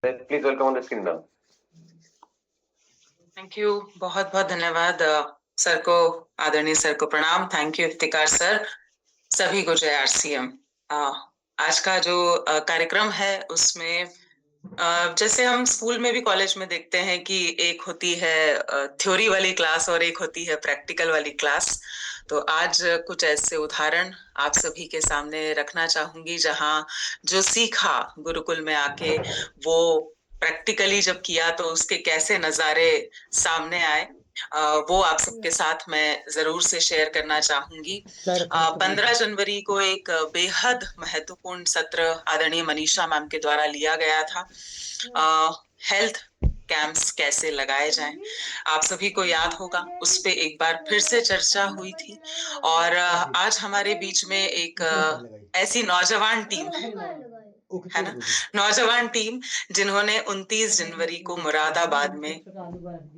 Please welcome on the screen now. Thank you, बहुत बहुत धन्यवाद सर को, आदरणीय सर को प्रणाम। थैंक यू इफ्तिकार सर, सभी को जय आरसीएम। आज का जो कार्यक्रम है उसमें जैसे हम स्कूल में भी कॉलेज में देखते हैं कि एक होती है थ्योरी वाली क्लास और एक होती है प्रैक्टिकल वाली क्लास। तो आज कुछ ऐसे उदाहरण आप सभी के सामने रखना चाहूंगी जहां जो सीखा गुरुकुल में आके वो प्रैक्टिकली जब किया तो उसके कैसे नजारे सामने आए, वो आप सबके साथ मैं जरूर से शेयर करना चाहूंगी। 15 जनवरी को एक बेहद महत्वपूर्ण सत्र आदरणीय मनीषा मैम के द्वारा लिया गया था। हेल्थ कैंप्स कैसे लगाए जाएं, आप सभी को याद होगा, उस पे एक बार फिर से चर्चा हुई थी। और आज हमारे बीच में एक ऐसी नौजवान टीम है ना, नौजवान टीम जिन्होंने 29 जनवरी को मुरादाबाद में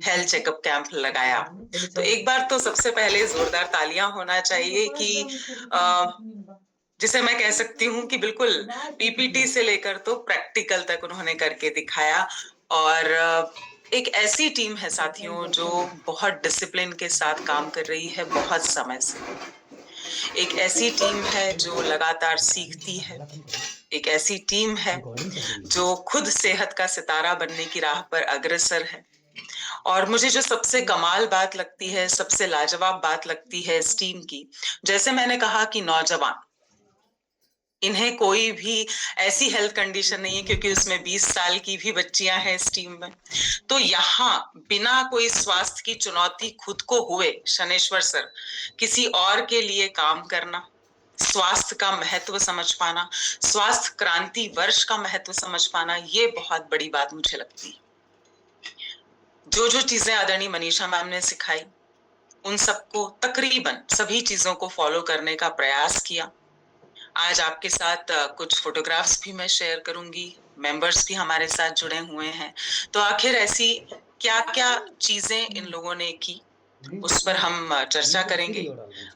हेल्थ चेकअप कैंप लगाया। तो एक बार तो सबसे पहले जोरदार तालियां होना चाहिए कि जिसे मैं कह सकती हूँ कि बिल्कुल पीपीटी से लेकर तो प्रैक्टिकल तक उन्होंने करके दिखाया। और एक ऐसी टीम है साथियों जो बहुत डिसिप्लिन के साथ काम कर रही है बहुत समय से। एक ऐसी टीम है जो लगातार सीखती है, एक ऐसी टीम है जो खुद सेहत का सितारा बनने की राह पर अग्रसर है। और मुझे जो सबसे कमाल बात लगती है, सबसे लाजवाब बात लगती है इस टीम की, जैसे मैंने कहा कि नौजवान, इन्हें कोई भी ऐसी हेल्थ कंडीशन नहीं है, क्योंकि उसमें 20 साल की भी बच्चियां हैं इस टीम में। तो यहाँ बिना कोई स्वास्थ्य की चुनौती खुद को हुए, शनेश्वर सर, किसी और के लिए काम करना, स्वास्थ्य का महत्व समझ पाना, स्वास्थ्य क्रांति वर्ष का महत्व समझ पाना, ये बहुत बड़ी बात मुझे लगती है। जो जो चीजें आदरणीय मनीषा मैम ने सिखाई, उन सबको तकरीबन सभी चीजों को फॉलो करने का प्रयास किया। आज आपके साथ कुछ फोटोग्राफ्स भी मैं शेयर करूंगी, मेंबर्स भी हमारे साथ जुड़े हुए हैं। तो आखिर ऐसी क्या क्या चीजें इन लोगों ने की, उस पर हम चर्चा करेंगे।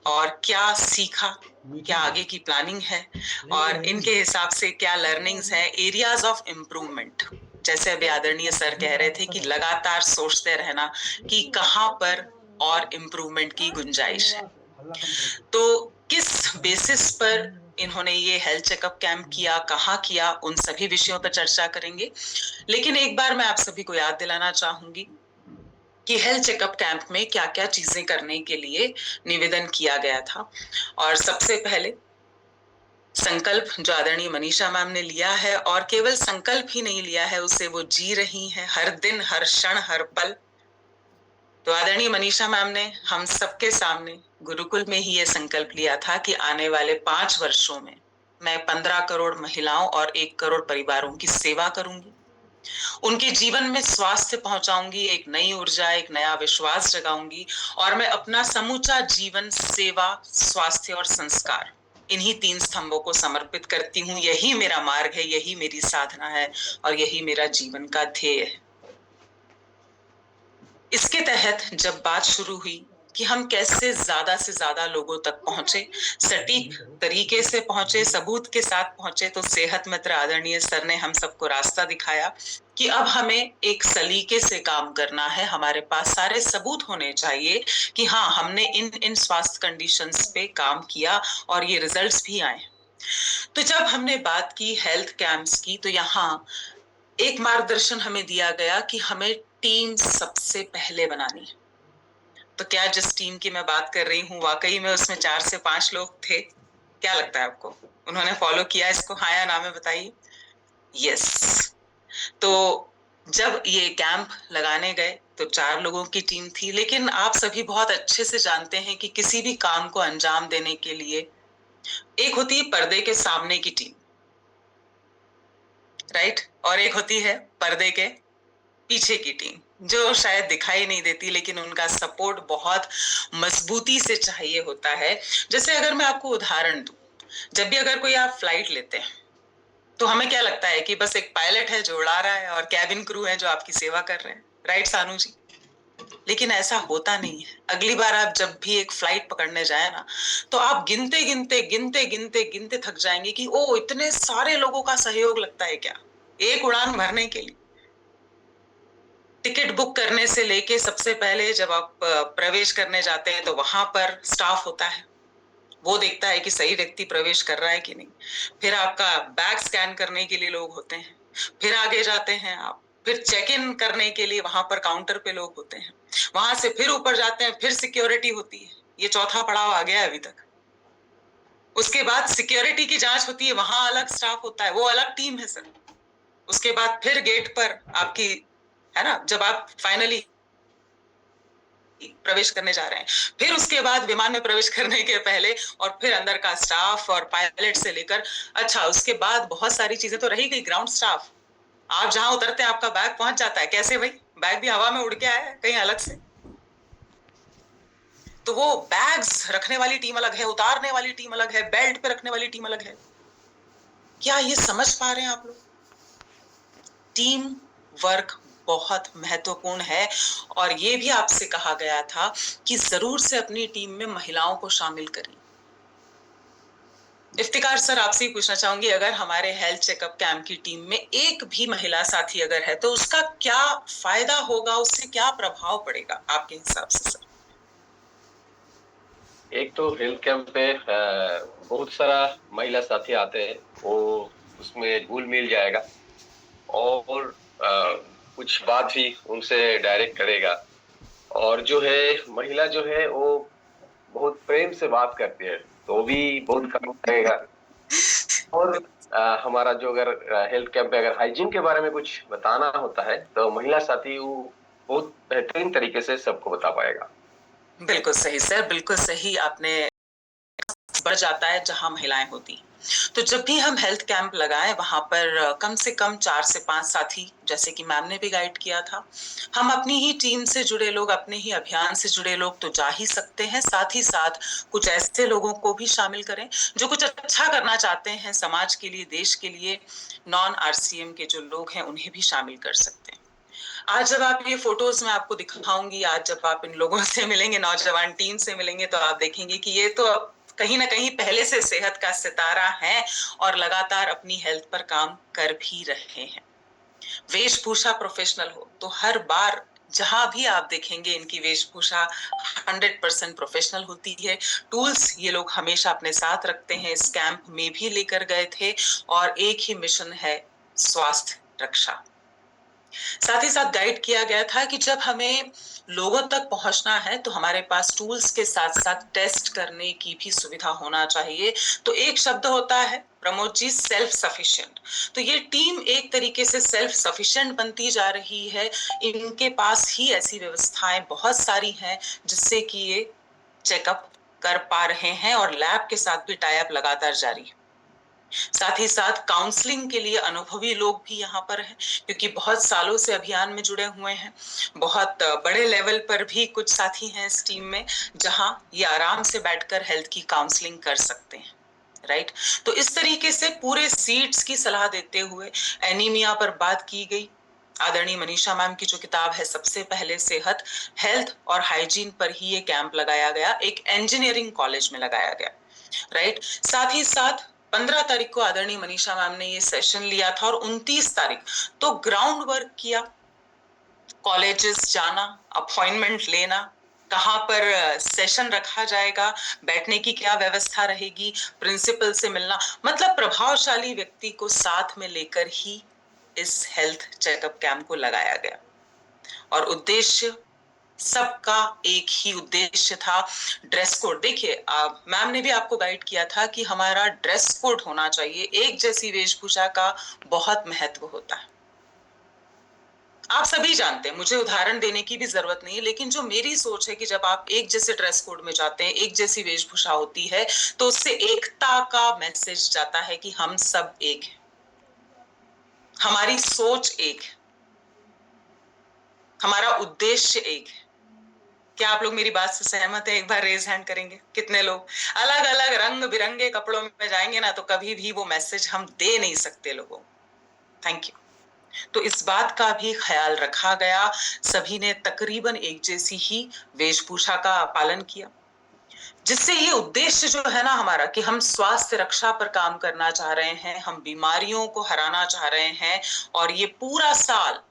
और क्या सीखा, क्या आगे की प्लानिंग है, और इनके हिसाब से क्या लर्निंग्स है, एरियाज ऑफ इम्प्रूवमेंट। जैसे अभी आदरणीय सर कह रहे थे कि लगातार सोचते रहना कि कहाँ पर और इम्प्रूवमेंट की गुंजाइश है। तो किस बेसिस पर इन्होंने ये हेल्थ चेकअप कैंप किया, कहाँ किया, उन सभी विषयों पर चर्चा करेंगे। लेकिन एक बार मैं आप सभी को याद दिलाना चाहूंगी कि हेल्थ चेकअप कैंप में क्या क्या चीजें करने के लिए निवेदन किया गया था। और सबसे पहले संकल्प जो आदरणीय मनीषा मैम ने लिया है, और केवल संकल्प ही नहीं लिया है, उसे वो जी रही हैं हर दिन, हर क्षण, हर पल। तो आदरणीय मनीषा मैम ने हम सबके सामने गुरुकुल में ही ये संकल्प लिया था कि आने वाले 5 वर्षों में मैं 15 करोड़ महिलाओं और 1 करोड़ परिवारों की सेवा करूंगी, उनके जीवन में स्वास्थ्य पहुंचाऊंगी, एक नई ऊर्जा, एक नया विश्वास जगाऊंगी, और मैं अपना समूचा जीवन सेवा, स्वास्थ्य और संस्कार, इन्हीं 3 स्तंभों को समर्पित करती हूँ। यही मेरा मार्ग है, यही मेरी साधना है, और यही मेरा जीवन का ध्येय है। इसके तहत जब बात शुरू हुई कि हम कैसे ज्यादा से ज्यादा लोगों तक पहुंचे, सटीक तरीके से पहुंचे, सबूत के साथ पहुंचे, तो सेहत मित्र आदरणीय सर ने हम सबको रास्ता दिखाया कि अब हमें एक सलीके से काम करना है। हमारे पास सारे सबूत होने चाहिए कि हाँ, हमने इन स्वास्थ्य कंडीशंस पे काम किया और ये रिजल्ट्स भी आए। तो जब हमने बात की हेल्थ कैंप्स की, तो यहाँ एक मार्गदर्शन हमें दिया गया कि हमें टीम सबसे पहले बनानी है। तो क्या जिस टीम की मैं बात कर रही हूँ वाकई में उसमें 4 से 5 लोग थे? क्या लगता है आपको, उन्होंने फॉलो किया इसको, हाँ या ना में बताइए। यस। तो जब ये कैंप लगाने गए तो 4 लोगों की टीम थी, लेकिन आप सभी बहुत अच्छे से जानते हैं कि किसी भी काम को अंजाम देने के लिए एक होती है पर्दे के सामने की टीम, राइट, और एक होती है पर्दे के पीछे की टीम, जो शायद दिखाई नहीं देती, लेकिन उनका सपोर्ट बहुत मजबूती से चाहिए होता है। जैसे अगर मैं आपको उदाहरण दूं, जब भी अगर कोई आप फ्लाइट लेते हैं तो हमें क्या लगता है कि बस एक पायलट है जो उड़ा रहा है और कैबिन क्रू है जो आपकी सेवा कर रहे हैं, राइट सानू जी? लेकिन ऐसा होता नहीं है। अगली बार आप जब भी एक फ्लाइट पकड़ने जाए ना, तो आप गिनते गिनते गिनते गिनते गिनते थक जाएंगे कि ओ, इतने सारे लोगों का सहयोग लगता है क्या एक उड़ान भरने के लिए। टिकट बुक करने से लेके सबसे पहले जब आप प्रवेश करने जाते हैं तो वहां पर स्टाफ होता है, वो देखता है कि सही व्यक्ति प्रवेश कर रहा है कि नहीं। फिर आपका बैग स्कैन करने के लिए लोग होते हैं, फिर आगे जाते हैं आप, फिर चेक इन करने के लिए वहां पर काउंटर पे लोग होते हैं, वहां से फिर ऊपर जाते हैं, फिर सिक्योरिटी होती है। ये चौथा पड़ाव आ गया अभी तक। उसके बाद सिक्योरिटी की जांच होती है, वहां अलग स्टाफ होता है, वो अलग टीम है सर। उसके बाद फिर गेट पर आपकी, है ना, जब आप फाइनली प्रवेश करने जा रहे हैं, फिर उसके बाद विमान में प्रवेश करने के पहले, और फिर अंदर का स्टाफ और पायलट से लेकर, अच्छा उसके बाद बहुत सारी चीजें तो रही गई, ग्राउंड स्टाफ। आप जहां उतरते हैं आपका बैग पहुंच जाता है, कैसे भाई? बैग भी हवा में उड़ के आया है कहीं अलग से। तो वो बैग्स रखने वाली टीम अलग है, उतारने वाली टीम अलग है, बेल्ट पे रखने वाली टीम अलग है। क्या ये समझ पा रहे हैं आप लोग? टीम वर्क बहुत महत्वपूर्ण है। और ये भी आपसे कहा गया था कि जरूर से अपनी टीम में महिलाओं को शामिल करें। इफ्तिकार सर, आपसे ही पूछना चाहूंगी, अगर हमारे हेल्थ चेकअप कैंप की टीम में एक भी महिला साथी अगर है तो उसका क्या फायदा होगा, उससे क्या प्रभाव पड़ेगा आपके हिसाब से सर? एक तो हेल्थ कैंप पे बहुत सारा महिला साथी आते हैं, वो उसमें घुल मिल जाएगा और कुछ बात भी उनसे डायरेक्ट करेगा। और जो है महिला जो है वो बहुत प्रेम से बात करती है, तो भी बहुत काम करेगा। और हमारा जो अगर हेल्थ कैंप पे अगर हाइजीन के बारे में कुछ बताना होता है तो महिला साथी वो बहुत बेहतरीन तरीके से सबको बता पाएगा। बिल्कुल सही सर, बिल्कुल सही। आपने बढ़ जाता है जहां महिलाएं होती। तो जब भी हम हेल्थ कैंप लगाएं वहां पर कम से कम 4 से 5 साथी, जैसे कि मैम ने भी गाइड किया था, हम अपनी ही टीम से जुड़े लोग, अपने ही अभियान से जुड़े लोग तो जा ही सकते हैं, साथ ही साथ कुछ ऐसे लोगों को भी शामिल करें जो कुछ अच्छा करना चाहते हैं समाज के लिए, देश के लिए। नॉन आरसीएम के जो लोग हैं उन्हें भी शामिल कर सकते हैं। आज जब आप ये फोटोज मैं आपको दिखाऊंगी, आज जब आप इन लोगों से मिलेंगे, नौजवान टीम से मिलेंगे, तो आप देखेंगे कि ये तो कहीं ना कहीं पहले से सेहत का सितारा है और लगातार अपनी हेल्थ पर काम कर भी रहे हैं। वेशभूषा प्रोफेशनल हो तो हर बार जहां भी आप देखेंगे इनकी वेशभूषा 100% प्रोफेशनल होती है। टूल्स ये लोग हमेशा अपने साथ रखते हैं, इस कैंप में भी लेकर गए थे, और एक ही मिशन है, स्वास्थ्य रक्षा। साथ ही साथ गाइड किया गया था कि जब हमें लोगों तक पहुंचना है तो हमारे पास टूल्स के साथ साथ टेस्ट करने की भी सुविधा होना चाहिए। तो एक शब्द होता है प्रमोद जी, सेल्फ सफिशिएंट। तो ये टीम एक तरीके से सेल्फ सफिशिएंट बनती जा रही है। इनके पास ही ऐसी व्यवस्थाएं बहुत सारी हैं जिससे कि ये चेकअप कर पा रहे हैं, और लैब के साथ भी टाई अप लगातार जारी है। साथ ही साथ काउंसलिंग के लिए अनुभवी लोग भी यहाँ पर हैं, क्योंकि बहुत सालों से अभियान में जुड़े हुए हैं। बहुत बड़े लेवल पर भी कुछ साथी हैं इस टीम में, जहां ये आराम से बैठकर हेल्थ की काउंसलिंग कर सकते हैं। राइट। तो इस तरीके से पूरे सीड्स की सलाह देते हुए एनीमिया पर बात की गई। आदरणीय मनीषा मैम की जो किताब है सबसे पहले सेहत, हेल्थ और हाइजीन पर ही ये कैंप लगाया गया, एक इंजीनियरिंग कॉलेज में लगाया गया। राइट। साथ ही साथ 15 तारीख को आदरणीय मनीषा मैम ने ये सेशन लिया था, और 29 तारीख तो ग्राउंड वर्क किया। कॉलेजेस जाना, अपॉइंटमेंट लेना, कहाँ पर सेशन रखा जाएगा, बैठने की क्या व्यवस्था रहेगी, प्रिंसिपल से मिलना, मतलब प्रभावशाली व्यक्ति को साथ में लेकर ही इस हेल्थ चेकअप कैंप को लगाया गया। और उद्देश्य सबका एक ही उद्देश्य था, ड्रेस कोड। देखिए, मैम ने भी आपको गाइड किया था कि हमारा ड्रेस कोड होना चाहिए, एक जैसी वेशभूषा का बहुत महत्व होता है। आप सभी जानते हैं, मुझे उदाहरण देने की भी जरूरत नहीं है, लेकिन जो मेरी सोच है कि जब आप एक जैसे ड्रेस कोड में जाते हैं, एक जैसी वेशभूषा होती है, तो उससे एकता का मैसेज जाता है कि हम सब एक हैं, हमारी सोच एक है, हमारा उद्देश्य एक है। क्या आप लोग मेरी बात से सहमत है? एक बार रेज हैंड करेंगे कितने लोग? अलग अलग रंग बिरंगे कपड़ों में जाएंगे ना, तो कभी भी वो मैसेज हम दे नहीं सकते लोगों। Thank you. तो इस बात का भी ख्याल रखा गया, सभी ने तकरीबन एक जैसी ही वेशभूषा का पालन किया, जिससे ये उद्देश्य जो है ना हमारा, कि हम स्वास्थ्य रक्षा पर काम करना चाह रहे हैं, हम बीमारियों को हराना चाह रहे हैं, और ये पूरा साल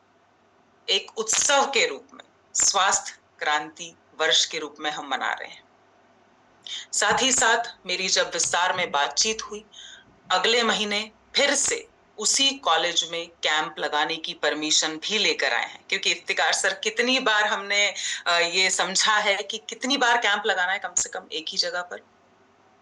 एक उत्सव के रूप में, स्वास्थ्य क्रांति वर्ष के रूप में हम मना रहे हैं। साथ ही साथ मेरी जब विस्तार में बातचीत हुई, अगले महीने फिर से उसी कॉलेज में कैंप लगाने की परमिशन भी लेकर आए हैं, क्योंकि इफ्तिकार सर कितनी बार हमने ये समझा है कि कितनी बार कैंप लगाना है, कम से कम एक ही जगह पर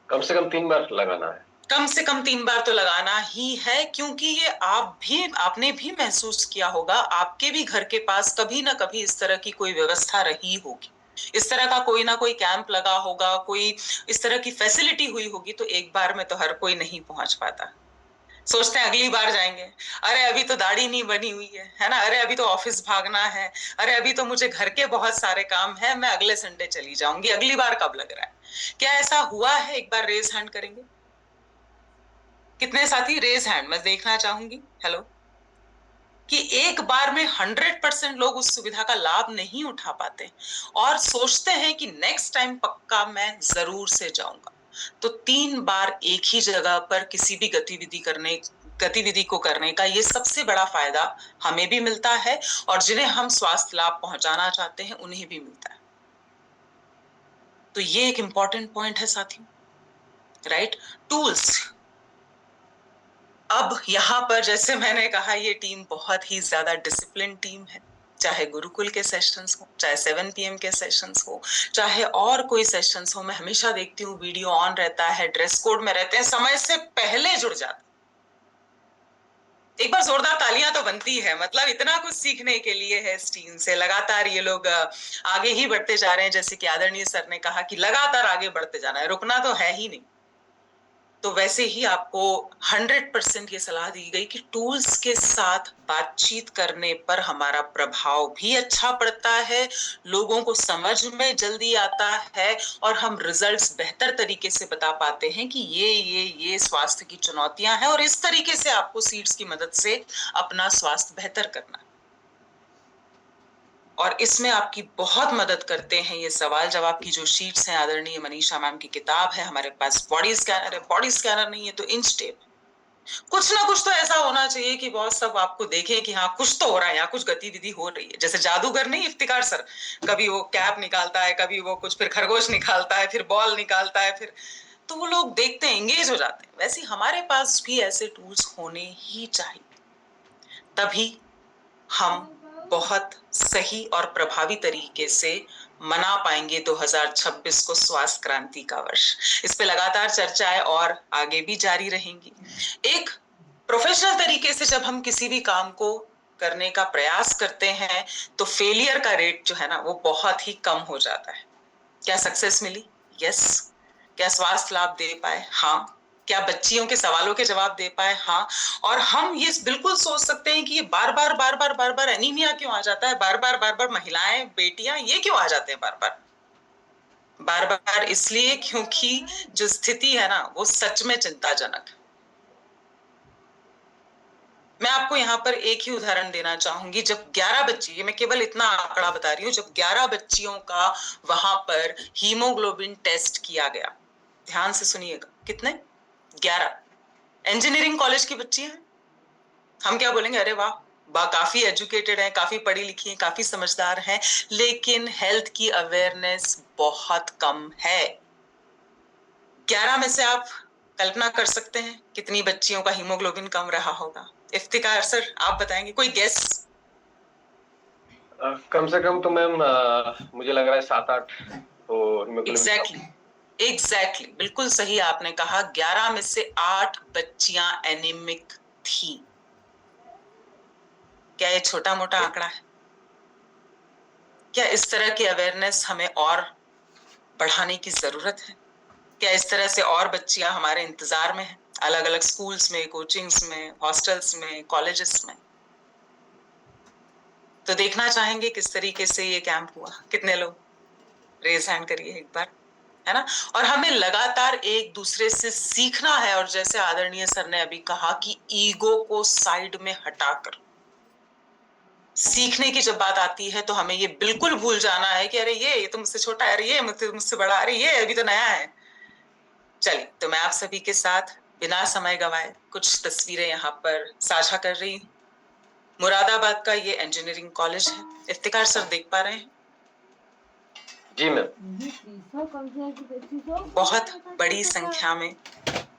कम से कम 3 बार लगाना है। कम से कम 3 बार तो लगाना ही है, क्योंकि ये आपने भी महसूस किया होगा, आपके भी घर के पास कभी ना कभी इस तरह की कोई व्यवस्था रही होगी, इस तरह का कोई ना कोई कैंप लगा होगा, कोई इस तरह की फैसिलिटी हुई होगी, तो एक बार में तो हर कोई नहीं पहुंच पाता। सोचते हैं अगली बार जाएंगे, अरे अभी तो दाढ़ी नहीं बनी हुई है ना, अरे अभी तो ऑफिस भागना है, अरे अभी तो मुझे घर के बहुत सारे काम है, मैं अगले संडे चली जाऊंगी, अगली बार कब लग रहा है। क्या ऐसा हुआ है? एक बार रेज हैंड करेंगे, कितने साथी रेज हैंड, मैं देखना चाहूंगी। हेलो, कि एक बार में 100% लोग उस सुविधा का लाभ नहीं उठा पाते और सोचते हैं कि नेक्स्ट टाइम पक्का मैं जरूर से जाऊंगा। तो 3 बार एक ही जगह पर किसी भी गतिविधि को करने का ये सबसे बड़ा फायदा हमें भी मिलता है और जिन्हें हम स्वास्थ्य लाभ पहुंचाना चाहते हैं उन्हें भी मिलता है। तो ये एक इंपॉर्टेंट पॉइंट है साथियों, राइट? टूल्स। अब यहाँ पर जैसे मैंने कहा, ये टीम बहुत ही ज्यादा डिसिप्लिन टीम है, चाहे गुरुकुल के सेशंस हो, चाहे 7 PM के सेशंस हो, चाहे और कोई सेशंस हो, मैं हमेशा देखती हूँ वीडियो ऑन रहता है, ड्रेस कोड में रहते हैं, समय से पहले जुड़ जाते। एक बार जोरदार तालियां तो बनती है, मतलब इतना कुछ सीखने के लिए है इस टीम से। लगातार ये लोग आगे ही बढ़ते जा रहे हैं, जैसे कि आदरणीय सर ने कहा कि लगातार आगे बढ़ते जाना है, रुकना तो है ही नहीं। तो वैसे ही आपको 100% ये सलाह दी गई कि टूल्स के साथ बातचीत करने पर हमारा प्रभाव भी अच्छा पड़ता है, लोगों को समझ में जल्दी आता है और हम रिजल्ट्स बेहतर तरीके से बता पाते हैं कि ये स्वास्थ्य की चुनौतियां हैं और इस तरीके से आपको सीड्स की मदद से अपना स्वास्थ्य बेहतर करना है। और इसमें आपकी बहुत मदद करते हैं ये सवाल जवाब की जो शीट्स हैं, आदरणीय मनीषा मैम की किताब है, हमारे पास बॉडी स्कैनर है, बॉडी स्कैनर नहीं है तो इंच टेप। कुछ ना कुछ तो ऐसा होना चाहिए कि बहुत सब आपको देखें कि हाँ कुछ तो हो रहा है, यहाँ कुछ गतिविधि हो रही है। जैसे जादूगर नहीं इफ्तिकार सर, कभी वो कैप निकालता है, कभी वो कुछ, फिर खरगोश निकालता है, फिर बॉल निकालता है, फिर तो वो लोग देखते हैं, एंगेज हो जाते हैं। वैसे हमारे पास भी ऐसे टूल्स होने ही चाहिए, तभी हम बहुत सही और प्रभावी तरीके से मना पाएंगे 2026 को स्वास्थ्य क्रांति का वर्ष। इस पे लगातार चर्चाएं और आगे भी जारी रहेंगी। एक प्रोफेशनल तरीके से जब हम किसी भी काम को करने का प्रयास करते हैं तो फेलियर का रेट जो है ना वो बहुत ही कम हो जाता है। क्या सक्सेस मिली? यस। क्या स्वास्थ्य लाभ दे पाए? हाँ। क्या बच्चियों के सवालों के जवाब दे पाए? हाँ। और हम ये बिल्कुल सोच सकते हैं कि ये बार बार एनीमिया क्यों आ जाता है, बार बार महिलाएं, बेटियां ये क्यों आ जाते हैं बार बार? इसलिए क्योंकि जो स्थिति है ना वो सच में चिंताजनक है। मैं आपको यहाँ पर एक ही उदाहरण देना चाहूंगी। जब 11 बच्ची, ये मैं केवल इतना आंकड़ा बता रही हूँ, जब 11 बच्चियों का वहां पर हीमोग्लोबिन टेस्ट किया गया, ध्यान से सुनिएगा, कितने? 11 इंजीनियरिंग कॉलेज की बच्ची हैं। हम क्या बोलेंगे, अरे वाह काफी एजुकेटेड है, काफी पढ़ी लिखी है, काफी समझदार है, लेकिन हेल्थ की अवेयरनेस बहुत कम है। 11 में से आप कल्पना कर सकते हैं कितनी बच्चियों का हीमोग्लोबिन कम रहा होगा? इफ्तिकार सर आप बताएंगे, कोई गेस? कम से कम तो मैम मुझे लग रहा है 7-8 तो एग्जैक्टली बिल्कुल सही आपने कहा। 11 में से 8 बच्चियां एनीमिक थी। क्या ये छोटा मोटा आंकड़ा है? क्या इस तरह की अवेयरनेस हमें और बढ़ाने की जरूरत है? क्या इस तरह से और बच्चियां हमारे इंतजार में हैं, अलग अलग स्कूल्स में, कोचिंग्स में, हॉस्टल्स में, कॉलेजेस में? तो देखना चाहेंगे किस तरीके से ये कैंप हुआ। कितने लोग? रेज हैंड करिए एक बार, है ना? और हमें लगातार एक दूसरे से सीखना है, और जैसे आदरणीय सर ने अभी कहा कि ईगो को साइड में हटाकर सीखने की जब बात आती है तो हमें ये बिल्कुल भूल जाना है कि अरे ये तो मुझसे छोटा है, अरे ये मुझसे बड़ा, अरे ये अभी तो नया है। चलिए, तो मैं आप सभी के साथ बिना समय गवाए कुछ तस्वीरें यहाँ पर साझा कर रही हूँ। मुरादाबाद का ये इंजीनियरिंग कॉलेज है। इफ्तिकार सर देख पा रहे हैं? जी मैम। बहुत बड़ी संख्या में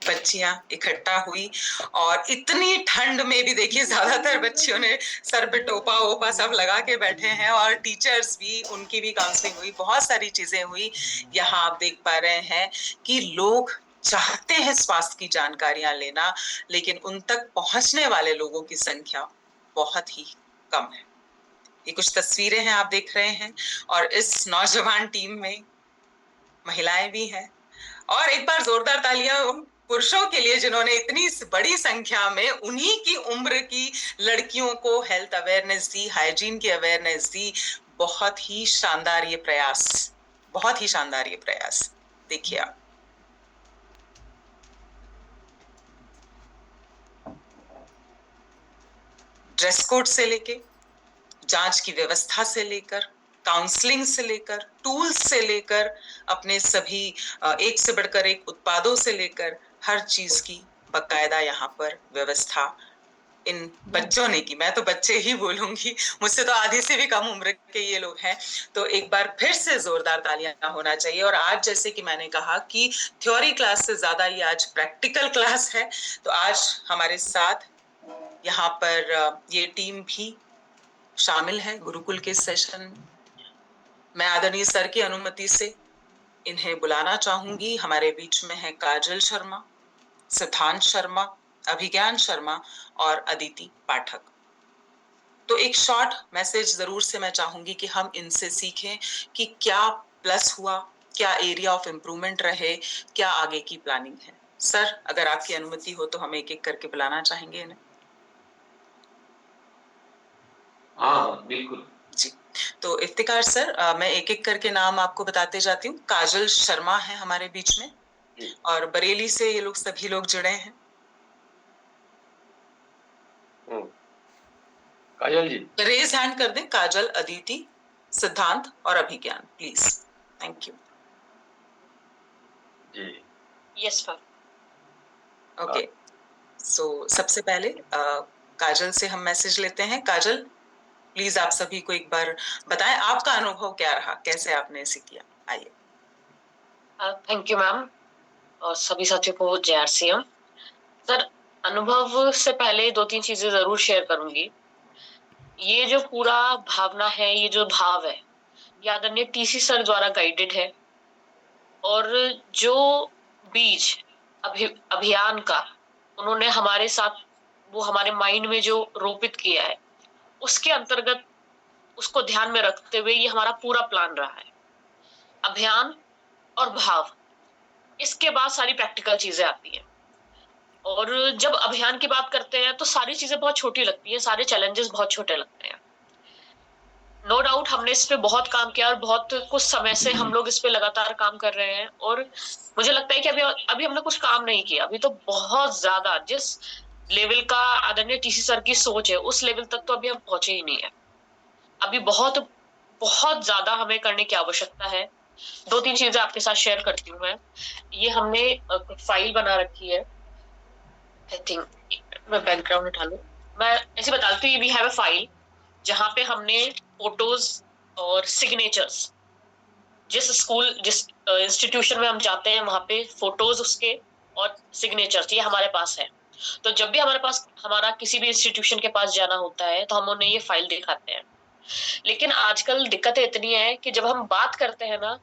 बच्चियां इकट्ठा हुई और इतनी ठंड में भी देखिए ज्यादातर बच्चियों ने सर पे टोपा वोपा सब लगा के बैठे हैं, और टीचर्स भी, उनकी भी काउंसलिंग हुई, बहुत सारी चीजें हुई। यहाँ आप देख पा रहे हैं कि लोग चाहते हैं स्वास्थ्य की जानकारियां लेना, लेकिन उन तक पहुंचने वाले लोगों की संख्या बहुत ही कम है। ये कुछ तस्वीरें हैं आप देख रहे हैं, और इस नौजवान टीम में महिलाएं भी हैं। और एक बार जोरदार तालियां पुरुषों के लिए जिन्होंने इतनी बड़ी संख्या में उन्हीं की उम्र की लड़कियों को हेल्थ अवेयरनेस दी, हाइजीन की अवेयरनेस दी। बहुत ही शानदार ये प्रयास, बहुत ही शानदार ये प्रयास। देखिए आप, ड्रेस कोड से लेके, जांच की व्यवस्था से लेकर, काउंसलिंग से लेकर, टूल्स से लेकर, अपने सभी एक से बढ़कर एक उत्पादों से लेकर हर चीज की बकायदा यहाँ पर व्यवस्था इन बच्चों ने की। मैं तो बच्चे ही बोलूंगी, मुझसे तो आधे से भी कम उम्र के ये लोग हैं। तो एक बार फिर से जोरदार तालियां होना चाहिए। और आज जैसे कि मैंने कहा कि थ्योरी क्लास से ज्यादा ये आज प्रैक्टिकल क्लास है, तो आज हमारे साथ यहाँ पर ये टीम भी शामिल है गुरुकुल के सेशन में। मैं आदरणीय सर की अनुमति से इन्हें बुलाना चाहूंगी। हमारे बीच में है काजल शर्मा, सिद्धांत शर्मा, अभिज्ञान शर्मा और अदिति पाठक। तो एक शॉर्ट मैसेज जरूर से मैं चाहूंगी कि हम इनसे सीखें कि क्या प्लस हुआ, क्या एरिया ऑफ इम्प्रूवमेंट रहे, क्या आगे की प्लानिंग है। सर, अगर आपकी अनुमति हो तो हम एक एक करके बुलाना चाहेंगे इन्हें। हाँ बिल्कुल जी। तो इफ्तिकार सर, मैं एक एक करके नाम आपको बताते जाती हूँ। काजल शर्मा है हमारे बीच में, और बरेली से ये लोग सभी लोग जुड़े हैं। काजल जी रेज हैंड कर दें। काजल, अदिति, सिद्धांत और अभिज्ञान, प्लीज। थैंक यू जी। Yes sir. ओके, सो सबसे पहले काजल से हम मैसेज लेते हैं। काजल, प्लीज आप सभी को एक बार बताएं आपका अनुभव क्या रहा, कैसे आपने इसे किया। आइए। थैंक यू मैम, और सभी साथियों को जय आरसीएम। सर, अनुभव से पहले 2-3 चीजें जरूर शेयर करूंगी। ये जो पूरा भावना है, ये जो भाव है, ये आदरणीय टीसी सर द्वारा गाइडेड है, और जो बीज अभियान का उन्होंने हमारे साथ, वो हमारे माइंड में जो रोपित किया है, उसके अंतर्गत उसको ध्यान में रखते हुए ये हमारा पूरा प्लान रहा है। अभियान और भाव, इसके बाद सारी प्रैक्टिकल चीजें आती हैं। और जब अभियान की बात करते हैं तो सारी चीजें बहुत छोटी लगती हैं, सारे चैलेंजेस बहुत छोटे लगते हैं। नो डाउट हमने इस पे बहुत काम किया, और बहुत कुछ समय से हम लोग इस पे लगातार काम कर रहे हैं, और मुझे लगता है कि अभी हमने कुछ काम नहीं किया। अभी तो बहुत ज्यादा, जिस लेवल का आदरणीय टीसी सर की सोच है, उस लेवल तक तो अभी हम पहुंचे ही नहीं है। अभी बहुत बहुत ज्यादा हमें करने की आवश्यकता है। 2-3 चीजें आपके साथ शेयर करती हूँ मैं। ये हमने फाइल बना रखी है, आई थिंक मैं बैकग्राउंड उठा लूं, मैं ऐसे बताती हूँ। वी हैव अ फाइल जहाँ पे हमने फोटोज और सिग्नेचर्स, जिस स्कूल, जिस इंस्टीट्यूशन में हम जाते हैं, वहां पे फोटोज उसके और सिग्नेचर्स ये हमारे पास है। तो जब भी हमारा किसी भी इंस्टीट्यूशन के पास जाना होता है तो हम उन्हें ये फाइल दिखाते हैं। लेकिन आजकल दिक्कतें इतनी है कि जब हम बात करते हैं ना,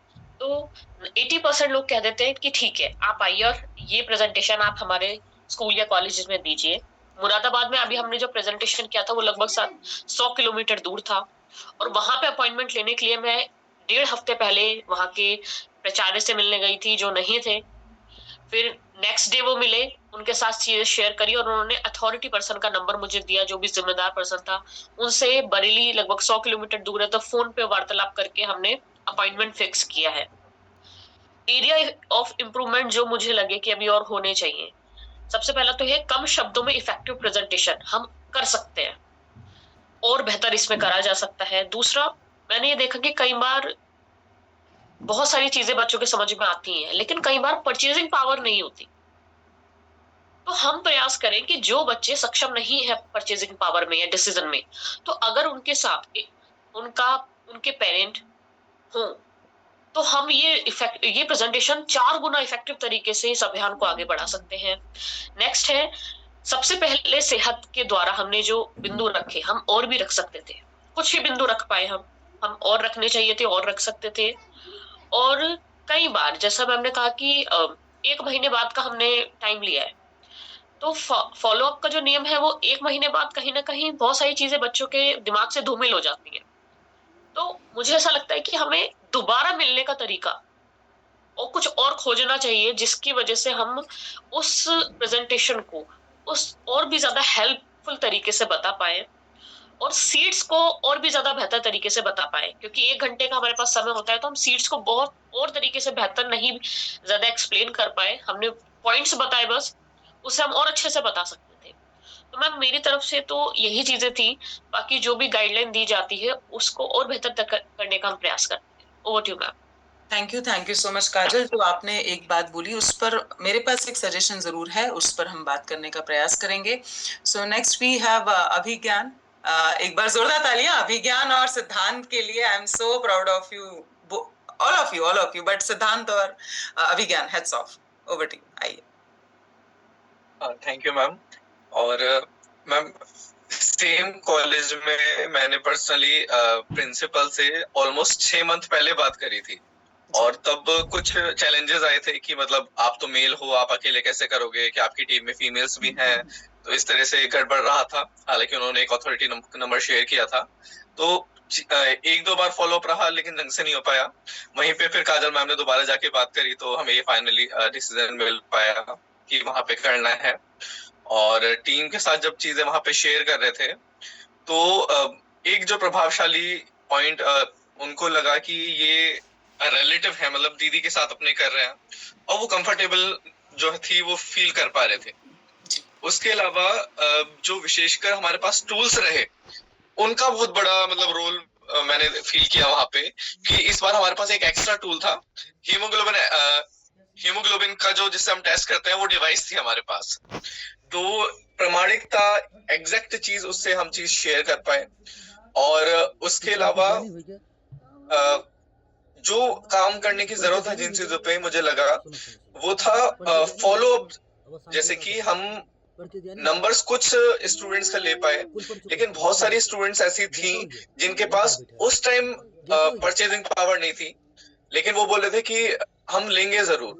तो 80% लोग कह देते हैं कि ठीक है, आप आइए और ये प्रेजेंटेशन आप हमारे स्कूल या कॉलेज में दीजिए। मुरादाबाद में अभी हमने जो प्रेजेंटेशन किया था वो लगभग 100 किलोमीटर दूर था, और वहां पे अपॉइंटमेंट लेने के लिए मैं 1.5 हफ्ते पहले वहां के प्राचार्य से मिलने गई थी, जो नहीं थे। फिर नेक्स्ट डे वो मिले, उनके साथ चीजें शेयर करी, और उन्होंने अथॉरिटी पर्सन का नंबर मुझे दिया, जो भी जिम्मेदार पर्सन था। उनसे बरेली लगभग 100 किलोमीटर दूर है, तो फोन पे वार्तालाप करके हमने अपॉइंटमेंट फिक्स किया है। एरिया ऑफ इम्प्रूवमेंट जो मुझे लगे कि अभी और होने चाहिए, सबसे पहला तो है कम शब्दों में इफेक्टिव प्रेजेंटेशन हम कर सकते हैं, और बेहतर इसमें करा जा सकता है। दूसरा, मैंने ये देखा कि कई बार बहुत सारी चीजें बच्चों के समझ में आती हैं, लेकिन कई बार परचेजिंग पावर नहीं होती। तो हम प्रयास करें कि जो बच्चे सक्षम नहीं है परचेजिंग पावर में या डिसीजन में, तो अगर उनके साथ उनके पेरेंट हो, तो हम ये प्रेजेंटेशन 4 गुना इफेक्टिव तरीके से इस अभियान को आगे बढ़ा सकते हैं। नेक्स्ट है, सबसे पहले सेहत के द्वारा हमने जो बिंदु रखे, हम और भी रख सकते थे, कुछ ही बिंदु रख पाए हम और रखने चाहिए थे, और रख सकते थे। और कई बार जैसा मैम ने कहा कि 1 महीने बाद का हमने टाइम लिया है, तो फॉलो अप का जो नियम है वो 1 महीने बाद कहीं ना कहीं बहुत सारी चीजें बच्चों के दिमाग से धूमिल हो जाती हैं। तो मुझे ऐसा लगता है कि हमें दोबारा मिलने का तरीका और कुछ और खोजना चाहिए, जिसकी वजह से हम उस प्रेजेंटेशन को उस और भी ज्यादा हेल्पफुल तरीके से बता पाए और सीट्स को और भी ज्यादा बेहतर तरीके से बता पाए, क्योंकि 1 घंटे का हमारे पास समय होता है, तो हम सीट्स को बहुत और तरीके से बेहतर नहीं ज्यादा एक्सप्लेन कर पाए। हमने पॉइंट्स बताए बस, उसे हम और अच्छे से बता सकते थे। तो मैम मेरी तरफ से तो यही चीजें थी, बाकी जो भी गाइडलाइन दी जाती है उसको और बेहतर करने का हम प्रयास करते हैं। Over to you ma'am. Thank you so much Kajal. जो आपने एक बात बोली उस पर मेरे पास एक सजेशन जरूर है, उस पर हम बात करने का प्रयास करेंगे। So next we have Abhigyan. एक बार जोरदार तालियां अभिज्ञान और सिद्धांत के लिए। I am so proud of you, all of you, but Siddhant और Abhigyan, heads off, over to you. आइए। Thank you ma'am. और मैम सेम कॉलेज में मैंने पर्सनली प्रिंसिपल से ऑलमोस्ट 6 मंथ पहले बात करी थी, और तब कुछ चैलेंजेस आए थे कि मतलब आप तो मेल हो, आप अकेले कैसे करोगे, कि आपकी टीम में फीमेल्स भी हैं, तो इस तरह से गड़बड़ रहा था। हालांकि उन्होंने एक अथॉरिटी नंबर शेयर किया था, तो 1-2 बार फॉलो अप रहा, लेकिन ढंग से नहीं हो पाया। वहीं पे फिर काजल मैम ने दोबारा जाके बात करी, तो हमें ये फाइनली डिसीजन मिल पाया कि वहां पे करना है। और टीम के साथ जब चीजें वहां पे शेयर कर रहे थे, तो एक जो प्रभावशाली पॉइंट उनको लगा कि ये रिलेटिव है, मतलब दीदी के साथ अपने कर रहे हैं, और वो कंफर्टेबल जो थी वो फील कर पा रहे थे। उसके अलावा जो विशेषकर हमारे पास टूल्स रहे, उनका बहुत बड़ा मतलब रोल मैंने फील किया वहां पे, कि इस बार हमारे पास एक एक्स्ट्रा टूल था, हीमोग्लोबिन का जो जिससे हम टेस्ट करते हैं, वो डिवाइस थी हमारे पास। तो प्रामाणिकता, एग्जैक्ट चीज, उससे हम चीज शेयर कर पाए। और उसके अलावा जो काम करने की जरूरत है जिन चीजों पे, मुझे लगा वो था फॉलो अप। जैसे कि हम नंबर्स कुछ स्टूडेंट्स का ले पाए, लेकिन बहुत सारी स्टूडेंट्स ऐसी थी जिनके पास उस टाइम परचेजिंग पावर नहीं थी, लेकिन वो बोल रहे थे कि हम लेंगे जरूर।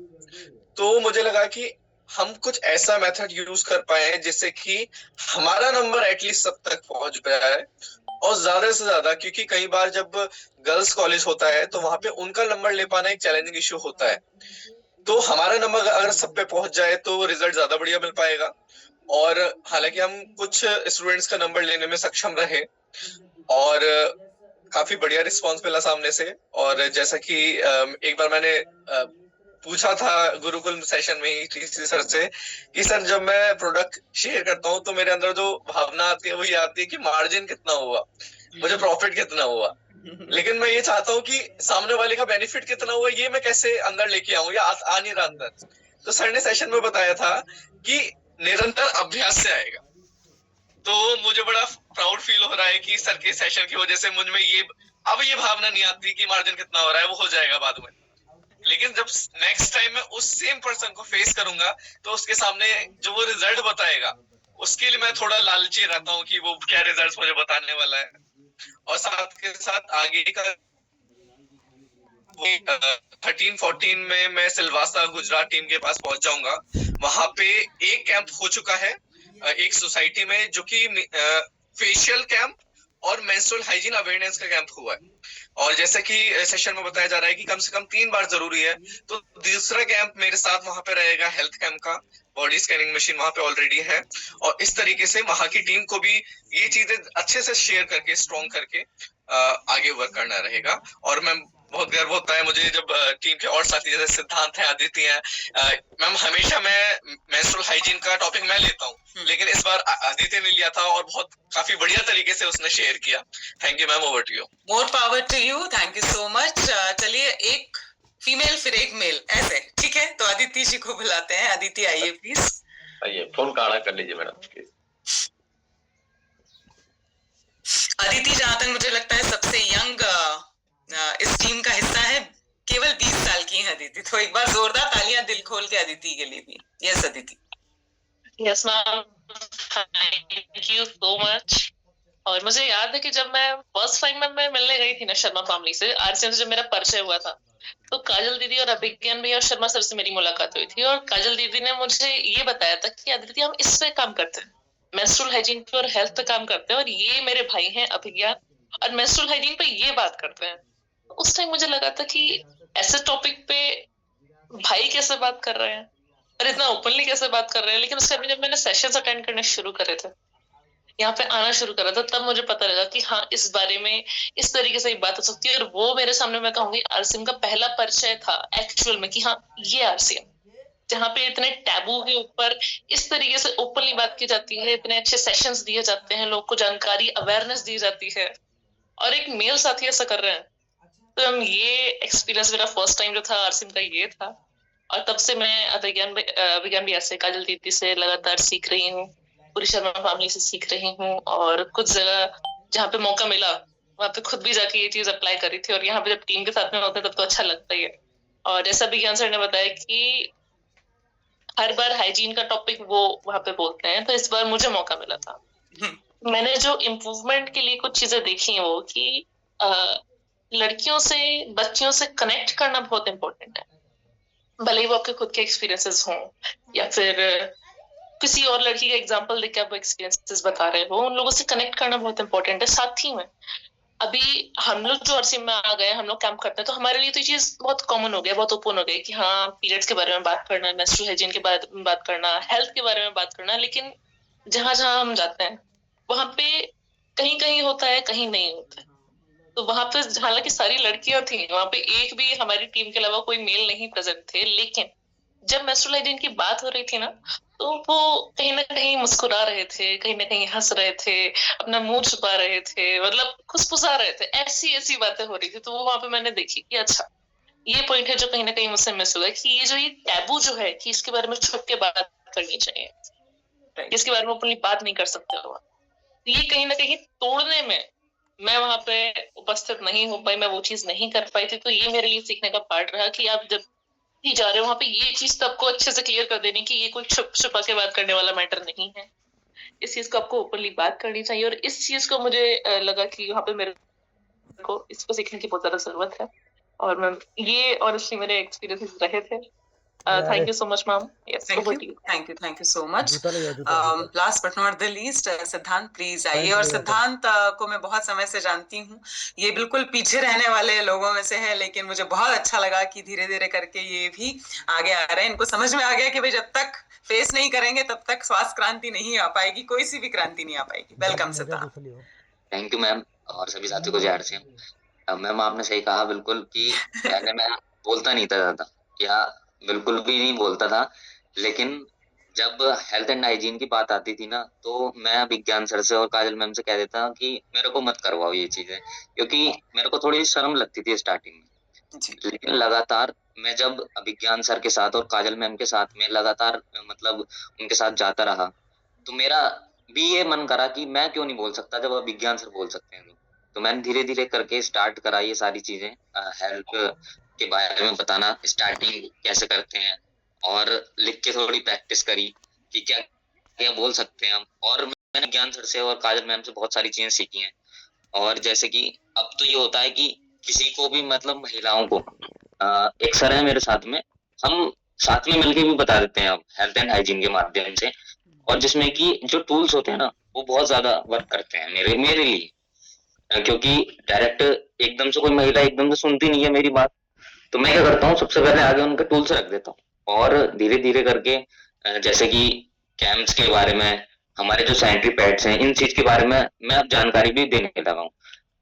तो मुझे लगा कि हम कुछ ऐसा मेथड यूज कर पाए जिससे कि हमारा नंबर एटलीस्ट सब तक पहुंच जाए, और ज्यादा से ज्यादा, क्योंकि कई बार जब गर्ल्स कॉलेज होता है तो वहां पे उनका नंबर ले पाना एक चैलेंजिंग इश्यू होता है। तो हमारा नंबर अगर सब पे पहुंच जाए तो रिजल्ट ज्यादा बढ़िया मिल पाएगा। और हालांकि हम कुछ स्टूडेंट्स का नंबर लेने में सक्षम रहे, और काफी बढ़िया रिस्पांस मिला सामने से। और जैसा कि एक बार मैंने पूछा था गुरुकुल सेशन में ही टीसी सर से कि सर, जब मैं प्रोडक्ट शेयर करता हूँ तो मेरे अंदर जो भावना आती है वो ये आती है कि मार्जिन कितना हुआ, मुझे प्रॉफिट कितना हुआ, लेकिन मैं ये चाहता हूँ कि सामने वाले का बेनिफिट कितना हुआ, ये मैं कैसे अंदर लेके आऊं, या आ नहीं रहा अंदर। तो सर ने सेशन में बताया था कि निरंतर अभ्यास से आएगा। तो मुझे बड़ा प्राउड फील हो रहा है कि सर के सेशन की वजह से मुझ में ये भावना नहीं आती कि मार्जिन कितना हो रहा है, वो हो जाएगा बाद में। लेकिन जब नेक्स्ट टाइम मैं उस सेम पर्सन को फेस करूंगा, तो उसके सामने जो वो रिजल्ट बताएगा, उसके लिए मैं थोड़ा लालची रहता हूँ कि वो क्या रिजल्ट मुझे बताने वाला है। और साथ के साथ आगे का 13-14 में मैं सिलवासा गुजरात टीम के पास पहुंच जाऊंगा। वहां पे एक कैंप हो चुका है एक सोसाइटी में, जो कि फेशियल कैंप और मेंस्ट्रुअल हाइजीन अवेयरनेस का कैंप हुआ है। और जैसा कि सेशन में बताया जा रहा है कि कम से कम 3 बार जरूरी है, तो दूसरा कैंप मेरे साथ वहां पे रहेगा हेल्थ कैंप का। बॉडी स्कैनिंग मशीन वहां पे ऑलरेडी है, और इस तरीके से वहां की टीम को भी ये चीजें अच्छे से शेयर करके, स्ट्रॉन्ग करके आगे वर्क करना रहेगा। और मैं बहुत गर्व होता है मुझे जब टीम के और साथी जैसे सिद्धांत है, अदिति है, मैम हमेशा मैं मेंस्ट्रुअल हाइजीन का टॉपिक मैं लेता हूँ, लेकिन इस बार अदिति ने लिया था और बहुत काफी बढ़िया तरीके से उसने शेयर किया। Thank you ma'am, over to you. More power to you, thank you so much. चलिए, एक फीमेल फिर एक मेल, ऐसे ठीक है? तो अदिति जी को बुलाते हैं। अदिति आइए प्लीज। आइए फोन का आड़ा कर लीजिए मैडम। अदिति जहां तक मुझे लगता है सबसे यंग इस टीम का हिस्सा है, केवल 20 साल की है अदिति, तो एक बार जोरदार तालियां दिल खोल के अदिति के लिए भी। Yes Aditi. Yes ma'am, thank you so much. और मुझे याद है कि जब मैं फर्स्ट टाइम में मैं मिलने गई थी ना शर्मा फैमिली से, आरसीएम से जब मेरा परिचय हुआ था, तो काजल दीदी और अभिज्ञान भैया और शर्मा सर से मेरी मुलाकात हुई थी, और काजल दीदी ने मुझे ये बताया था कि अदिति हम इस पे काम करते हैं, मेंस्ट्रुअल हाइजीन पे और हेल्थ पे काम करते हैं, और ये मेरे भाई हैं अभिज्ञान, और मेंस्ट्रुअल हाइजीन पे ये बात करते हैं। उस टाइम मुझे लगा था कि ऐसे टॉपिक पे भाई कैसे बात कर रहे हैं और इतना ओपनली कैसे बात कर रहे हैं। लेकिन उसके बाद जब मैंने सेशंस अटेंड करने शुरू करे थे, यहाँ पे आना शुरू करा था, तब मुझे पता लगा कि हाँ, इस बारे में इस तरीके से बात हो सकती है। और वो मेरे सामने, मैं कहूंगी, आरसीएम का पहला परिचय था एक्चुअल में कि हाँ, ये आरसीएम, जहाँ पे इतने टैबू के ऊपर इस तरीके से ओपनली बात की जाती है, इतने अच्छे सेशंस दिए जाते हैं, लोग को जानकारी, अवेयरनेस दी जाती है, और एक मेल साथी ऐसा कर रहे हैं। तो ये एक्सपीरियंस मेरा फर्स्ट टाइम जो था आरसीएम का ये था, और तब से मैं अभिज्ञान भैया से, काजल दीदी से लगातार सीख रही हूँ, पूरी शर्मा फैमिली से सीख रही हूँ, और कुछ जगह जहाँ पे मौका मिला वहाँ पे खुद भी जाके ये चीज अप्लाई करी थी। और यहाँ पे जब टीम के साथ में होते हैं तब तो अच्छा लगता ही है। और जैसा विज्ञान सर ने बताया कि हर बार हाइजीन का टॉपिक वो वहाँ पे बोलते हैं, तो इस बार मुझे मौका मिला था। मैंने जो इम्प्रूवमेंट के लिए कुछ चीजें देखी हैं वो कि लड़कियों से, बच्चियों से कनेक्ट करना बहुत इम्पोर्टेंट है, भले ही वो आपके खुद के एक्सपीरियंसेस हों या फिर किसी और लड़की का एग्जांपल देख के आप एक्सपीरियंसेस बता रहे हो, उन लोगों से कनेक्ट करना बहुत इंपॉर्टेंट है। साथ ही में अभी हम लोग जो आरसीएम में आ गए, हम लोग कैंप करते हैं, तो हमारे लिए तो ये चीज बहुत कॉमन हो गया, बहुत ओपन हो गई कि हाँ, पीरियड्स के बारे में बात करना, मेंस्ट्रुअल हाइजीन के बारे में बात करना, हेल्थ के बारे में बात करना। लेकिन जहां जहां हम जाते हैं वहां पे कहीं कहीं होता है, कहीं नहीं होता है। तो वहां पे हालांकि सारी लड़कियां थी, वहां पे एक भी हमारी टीम के अलावा कोई मेल नहीं प्रेजेंट थे, लेकिन जब मेंस्ट्रुअल हाइजीन की बात हो रही थी ना, तो वो कहीं ना कहीं मुस्कुरा रहे थे, कहीं ना कहीं हंस रहे थे, अपना मुंह छुपा रहे थे, मतलब खुशफुसा रहे थे, ऐसी ऐसी बातें हो रही थी। तो वो वहां पे मैंने देखी कि अच्छा, ये पॉइंट है जो कहीं ना कहीं मुझसे मिस हुआ, कि ये जो ये टैबू जो है कि इसके बारे में छुप के बात करनी चाहिए, इसके बारे में अपनी बात नहीं कर सकते हो, ये कहीं ना कहीं तोड़ने में मैं वहां पे उपस्थित नहीं हो पाई, मैं वो चीज नहीं कर पाई थी। तो ये मेरे लिए सीखने का पार्ट रहा कि आप जब भी जा रहे हो वहां पे ये चीज सबको अच्छे से क्लियर कर देनी कि ये कोई छुप छुपा के बात करने वाला मैटर नहीं है, इस चीज को आपको ओपनली बात करनी चाहिए। और इस चीज को मुझे लगा कि वहां पे मेरे को इसको सीखने की बहुत ज्यादा जरूरत है, और मैं ये ऑनेस्टली मेरे एक्सपीरियंसेस रहे थे। Thank you so much ma'am. Yes, thank you so much. Last but not the least, सिद्धांत प्लीज आइए। और सिद्धांत को मैं बहुत समय से जानती हूँ, ये बिल्कुल पीछे रहने वाले लोगों में से है, लेकिन मुझे बहुत अच्छा लगा कि धीरे धीरे करके ये भी आगे आ रहे हैं। इनको समझ में आ गया कि भाई जब तक फेस नहीं करेंगे तब तक स्वास्थ्य क्रांति नहीं आ पाएगी, कोई सी भी क्रांति नहीं आ पाएगी। वेलकम सिद्धांत। थैंक यू मैम, और सभी साथियों को जय श्री राम। मैम आपने सही कहा बिल्कुल कि पहले मैं बोलता नहीं था ज्यादा, या बिल्कुल भी नहीं बोलता था, लेकिन जब हेल्थ एंड हाइजीन की बात आती थी ना, तो मैं विज्ञान सर से और काजल मैम से कह देता कि मेरे को मत करवाओ ये चीजें, क्योंकि मेरे को थोड़ी शर्म लगती थी स्टार्टिंग में। लेकिन लगातार मैं जब विज्ञान सर के साथ और काजल मैम के साथ में लगातार मतलब उनके साथ जाता रहा, तो मेरा भी ये मन करा कि मैं क्यों नहीं बोल सकता जब विज्ञान सर बोल सकते हैं। तो मैंने धीरे धीरे करके स्टार्ट करा ये सारी चीजें, हेल्थ के बारे में बताना, स्टार्टिंग कैसे करते हैं, और लिख के थोड़ी प्रैक्टिस करी कि क्या क्या बोल सकते हैं हम। और मैंने ज्ञान सर से और काजल मैम से बहुत सारी चीजें सीखी हैं। और जैसे कि अब तो ये होता है कि किसी को भी मतलब महिलाओं को एक सर है मेरे साथ में, हम साथ में मिलके भी बता देते हैं अब हेल्थ एंड हाइजीन के माध्यम से, और जिसमें कि जो टूल्स होते हैं ना वो बहुत ज्यादा वर्क करते हैं मेरे लिए, क्योंकि डायरेक्ट एकदम से कोई महिला एकदम से सुनती नहीं है मेरी बात, तो मैं क्या करता हूँ, सबसे पहले आगे उनके टूल्स रख देता हूँ, और धीरे धीरे करके जैसे कि कैंप्स के बारे में, हमारे जो सैनिटरी पैड्स हैं, इन चीज के बारे में मैं अब जानकारी भी देने लगा हूँ।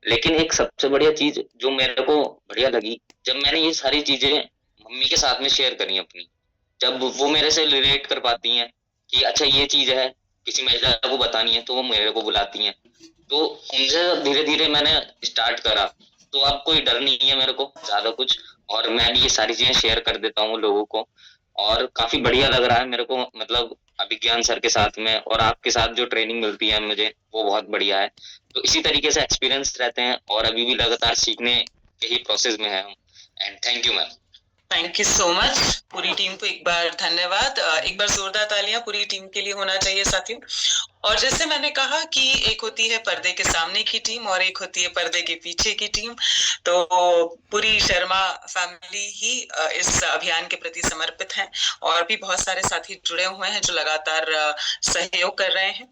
लेकिन एक सबसे बढ़िया चीज जो मेरे को बढ़िया लगी, जब मैंने ये सारी चीजें मम्मी के साथ में शेयर करी अपनी, जब वो मेरे से रिलेट कर पाती हैं कि अच्छा ये चीज है, किसी महिला को बतानी है तो वो मेरे को बुलाती हैं, तो उनसे धीरे धीरे मैंने स्टार्ट करा। तो अब कोई डर नहीं है मेरे को ज्यादा कुछ, और मैं भी ये सारी चीजें शेयर कर देता हूँ लोगों को, और काफी बढ़िया लग रहा है मेरे को। मतलब अभिज्ञान सर के साथ में और आपके साथ जो ट्रेनिंग मिलती है मुझे वो बहुत बढ़िया है। तो इसी तरीके से एक्सपीरियंस रहते हैं और अभी भी लगातार सीखने के ही प्रोसेस में है हम। And thank you ma'am. Thank you so much. पूरी टीम को एक बार धन्यवाद। एक बार जोरदार तालियां पूरी टीम के लिए होना चाहिए साथियों। और जैसे मैंने कहा कि एक होती है पर्दे के सामने की टीम और एक होती है पर्दे के पीछे की टीम। तो पूरी शर्मा फैमिली ही इस अभियान के प्रति समर्पित है और भी बहुत सारे साथी जुड़े हुए हैं जो लगातार सहयोग कर रहे हैं।